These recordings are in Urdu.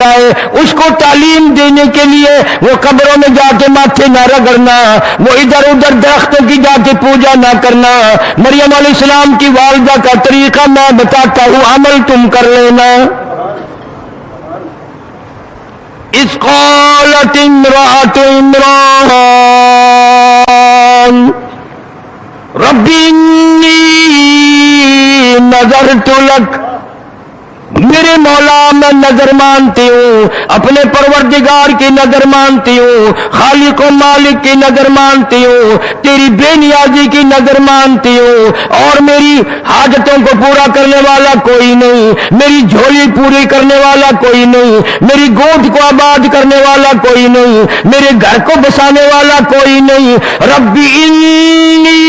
اس کو تعلیم دینے کے لیے وہ قبروں میں جا کے ماتھے نہ رگڑنا، وہ ادھر ادھر درختوں کی جا کے پوجا نہ کرنا۔ مریم علیہ السلام کی والدہ کا طریقہ میں بتاتا ہوں، عمل تم کر لینا۔ اذ قالت امرأة عمران رب انی نذرت لک، میرے مولا میں نظر مانتی ہوں، اپنے پروردگار کی نظر مانتی ہوں، خالق و مالک کی نظر مانتی ہوں، تیری بے نیازی کی نظر مانتی ہوں، اور میری حاجتوں کو پورا کرنے والا کوئی نہیں، میری جھولی پوری کرنے والا کوئی نہیں، میری گود کو آباد کرنے والا کوئی نہیں، میرے گھر کو بسانے والا کوئی نہیں۔ رب انی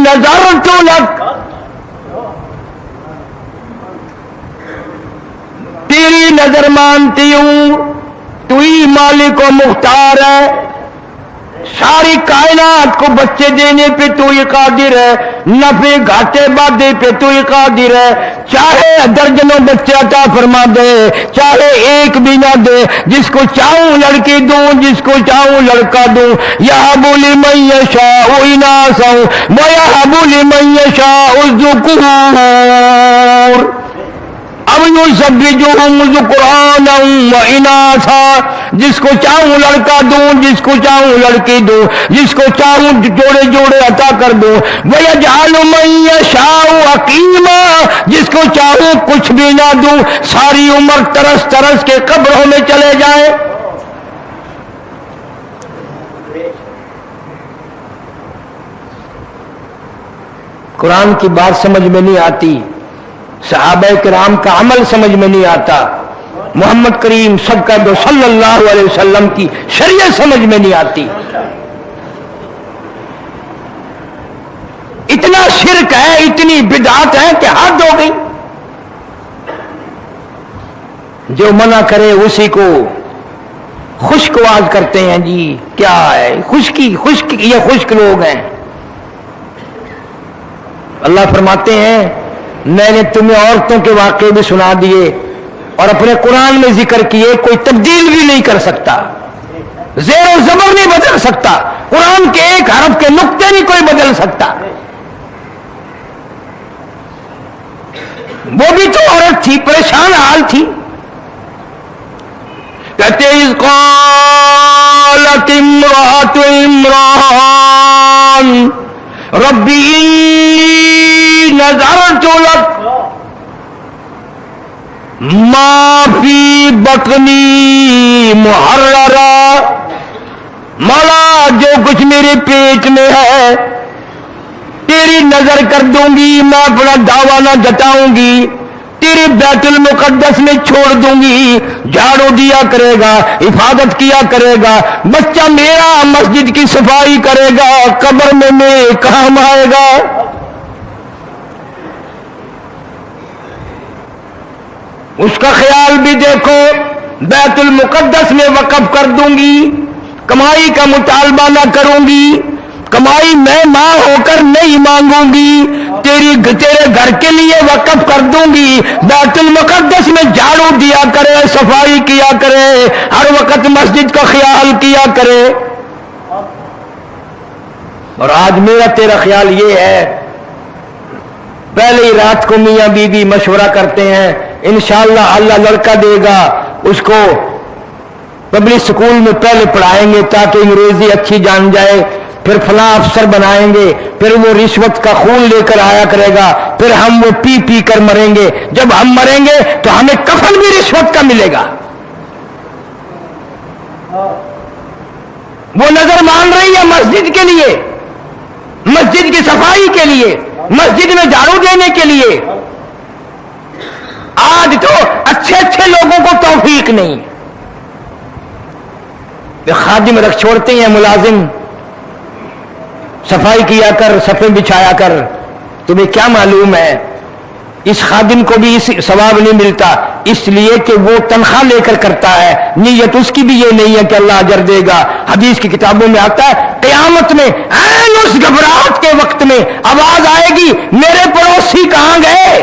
نذرت لک، تیری نظر مانتی ہوں، تو ہی مالک و مختار ہے، ساری کائنات کو بچے دینے پہ تو ہی قادر ہے، نفع گھاٹے بادے پہ تو ہی قادر ہے، چاہے درجنوں بچے عطا فرما دے، چاہے ایک بھی نہ دے، جس کو چاہوں لڑکی دوں، جس کو چاہوں لڑکا دوں۔ یہب لمن یشاء اناثا ویہب لمن یشاء الذکور، اب یزوجہم ذکرانا و اناثا، جس کو چاہوں لڑکا دوں، جس کو چاہوں لڑکی دوں، جس کو چاہوں جوڑے جوڑے عطا کر دوں۔ ویجعل من یشاء عقیما، جس کو چاہوں کچھ بھی نہ دوں، ساری عمر ترس ترس کے قبروں میں چلے جائیں۔ قرآن کی بات سمجھ میں نہیں آتی، صحابہ کرام کا عمل سمجھ میں نہیں آتا، محمد کریم صلی اللہ علیہ وسلم کی شریعت سمجھ میں نہیں آتی۔ اتنا شرک ہے، اتنی بدعت ہے کہ حد ہو گئی۔ جو منع کرے اسی کو خشک آواز کرتے ہیں، جی کیا ہے خشکی، یہ خشک لوگ ہیں۔ اللہ فرماتے ہیں میں نے تمہیں عورتوں کے واقعے بھی سنا دیے اور اپنے قرآن میں ذکر کیے، کوئی تبدیل بھی نہیں کر سکتا، زیر و زبر نہیں بدل سکتا، قرآن کے ایک حرف کے نقطے نہیں کوئی بدل سکتا۔ وہ بھی تو عورت تھی، پریشان حال تھی۔ کہتے اذ قالت امرأة عمران رب انی نذرت لک ما فی بطنی محررا، مولا جو کچھ میرے پیٹ میں ہے تیری نظر کر دوں گی، میں اپنا دعویٰ نہ جتاؤں گی، تیرے بیت المقدس میں چھوڑ دوں گی، جھاڑو دیا کرے گا، حفاظت کیا کرے گا، بچہ میرا مسجد کی صفائی کرے گا، قبر میں میرے کام آئے گا۔ اس کا خیال بھی دیکھو، بیت المقدس میں وقف کر دوں گی، کمائی کا مطالبہ نہ کروں گی، کمائی میں ماں ہو کر نہیں مانگوں گی، تیرے گھر کے لیے وقف کر دوں گی، بیت المقدس میں جھاڑو دیا کرے، صفائی کیا کرے، ہر وقت مسجد کا خیال کیا کرے۔ اور آج میرا تیرا خیال یہ ہے، پہلے ہی رات کو میاں بیوی مشورہ کرتے ہیں، انشاءاللہ اللہ لڑکا دے گا، اس کو پبلک سکول میں پہلے پڑھائیں گے تاکہ انگریزی اچھی جان جائے، پھر فلاں افسر بنائیں گے، پھر وہ رشوت کا خون لے کر آیا کرے گا، پھر ہم وہ پی پی کر مریں گے، جب ہم مریں گے تو ہمیں کفن بھی رشوت کا ملے گا۔ وہ نظر مان رہی ہے مسجد کے لیے، مسجد کی صفائی کے لیے، مسجد میں جھاڑو دینے کے لیے۔ آج تو اچھے اچھے لوگوں کو توفیق نہیں، خادم رکھ چھوڑتے ہیں، ملازم صفائی کیا کر، صفیں بچھایا کر، تمہیں کیا معلوم ہے اس خادم کو بھی اس ثواب نہیں ملتا، اس لیے کہ وہ تنخواہ لے کر کرتا ہے، نیت اس کی بھی یہ نہیں ہے کہ اللہ اجر دے گا۔ حدیث کی کتابوں میں آتا ہے قیامت میں عین اس گھبراہٹ کے وقت میں آواز آئے گی، میرے پڑوسی کہاں گئے؟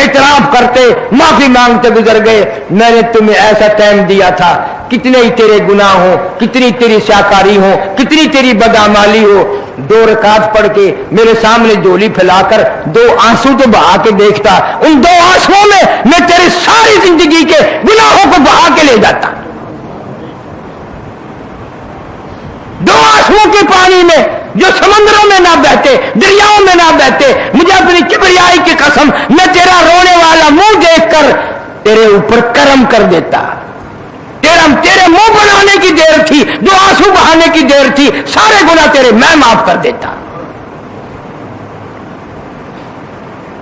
اعتراف کرتے, معافی مانگتے گزر گئے. میں نے تمہیں ایسا ٹائم دیا تھا, کتنے ہی تیرے گناہ ہو, کتنی تیری سیاکاری ہو, کتنی تیری بدعمالی ہو, 2 رکعت پڑھ کے میرے سامنے جولی پھیلا کر 2 آنسو تو بہا کے دیکھتا, ان 2 آنسوؤں میں تیرے ساری زندگی کے گناہوں کو بہا کے لے جاتا. 2 آنسوؤں کے پانی میں جو سمندروں میں نہ بہتے, دریاؤں میں نہ بہتے, مجھے اپنی کبریائی کی قسم میں تیرا رونے والا منہ دیکھ کر تیرے اوپر کرم کر دیتا. تیرے منہ بنانے کی دیر تھی, جو آنسو بہانے کی دیر تھی, سارے گناہ تیرے میں معاف کر دیتا.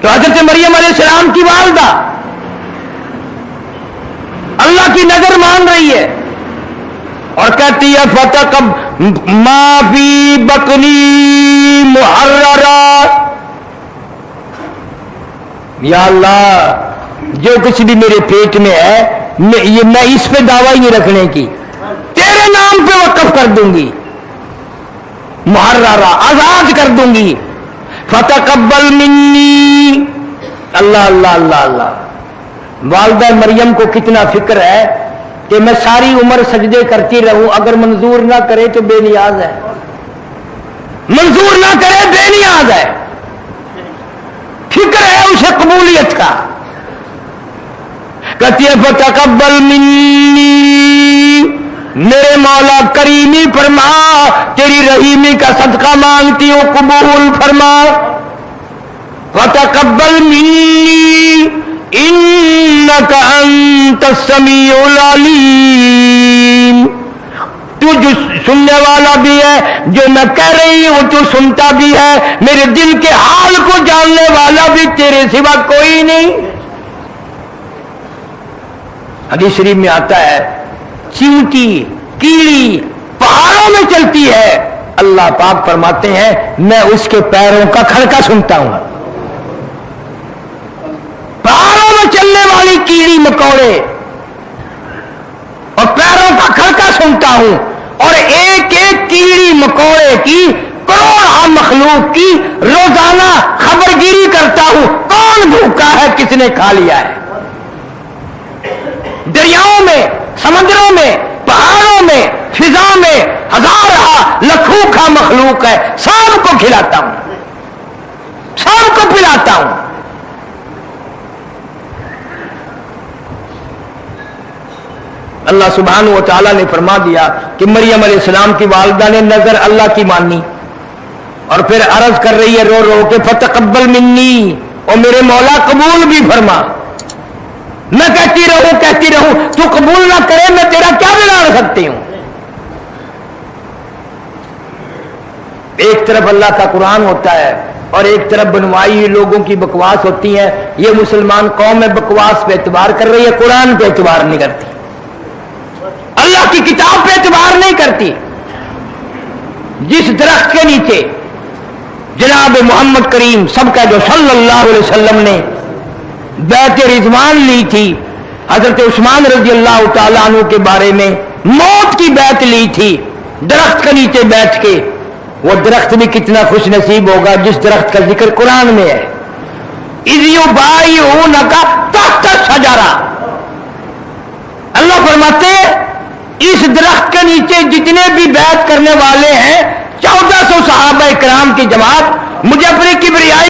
تو حضرت مریم علیہ السلام کی والدہ اللہ کی نظر مان رہی ہے اور کہتی ہے فتق ما فی بطنی محررا, یا اللہ جو کچھ بھی میرے پیٹ میں ہے میں اس پہ دعویٰ ہی نہیں رکھنے کی, تیرے نام پہ وقف کر دوں گی, محررا آزاد کر دوں گی. فتقبل منی, اللہ اللہ اللہ اللہ. والدہ مریم کو کتنا فکر ہے کہ میں ساری عمر سجدے کرتی رہوں, اگر منظور نہ کرے تو بے نیاز ہے, منظور نہ کرے بے نیاز ہے. فکر ہے اسے قبولیت کا. کہتی ہے فتقبل منی, میرے مولا کریمی فرما, تیری رحیمی کا صدقہ مانگتی ہوں, قبول فرما. فتقبل منی انک انت السمیع العلیم, تو جو سننے والا بھی ہے, جو میں کہہ رہی ہوں تو سنتا بھی ہے, میرے دل کے حال کو جاننے والا بھی تیرے سوا کوئی نہیں. حدیث شریف میں آتا ہے چیونٹی کیڑی پہاڑوں میں چلتی ہے, اللہ پاک فرماتے ہیں میں اس کے پیروں کا کھڑکا سنتا ہوں. پہاڑوں میں چلنے والی کیڑی مکوڑے اور پیروں کا کھڑکا سنتا ہوں, اور ایک ایک کیڑی مکوڑے کی, کروڑ مخلوق کی روزانہ خبرگیری کرتا ہوں, کون بھوکا ہے, کس نے کھا لیا ہے. دریاؤں میں, سمندروں میں, پہاڑوں میں, فضا میں ہزارہ لکھوں کا مخلوق ہے, سب کو کھلاتا ہوں, سب کو پلاتا ہوں. اللہ سبحانہ و تعالیٰ نے فرما دیا کہ مریم علیہ السلام کی والدہ نے نظر اللہ کی مانی اور پھر عرض کر رہی ہے رو رو کے فتقبل منی, اور میرے مولا قبول بھی فرما. میں کہتی رہوں تو قبول نہ کرے, میں تیرا کیا بگاڑ سکتی ہوں. ایک طرف اللہ کا قرآن ہوتا ہے اور ایک طرف بنوائی ہوئی لوگوں کی بکواس ہوتی ہے. یہ مسلمان قوم بکواس پہ اعتبار کر رہی ہے, قرآن پہ اعتبار نہیں کرتی, اللہ کی کتاب پہ اعتبار نہیں کرتی. جس درخت کے نیچے جناب محمد کریم سب کا جو صلی اللہ علیہ وسلم نے بیعت رضوان لی تھی, حضرت عثمان رضی اللہ تعالیٰ عنہ کے بارے میں موت کی بیعت لی تھی, درخت کے نیچے بیٹھ کے, وہ درخت بھی کتنا خوش نصیب ہوگا جس درخت کا ذکر قرآن میں ہے. اذ یبایعونک تحت الشجرہ, اللہ فرماتے اس درخت کے نیچے جتنے بھی بیعت کرنے والے ہیں 1400 صحابہ کرام کی جماعت, مجھے اپنی کبریائی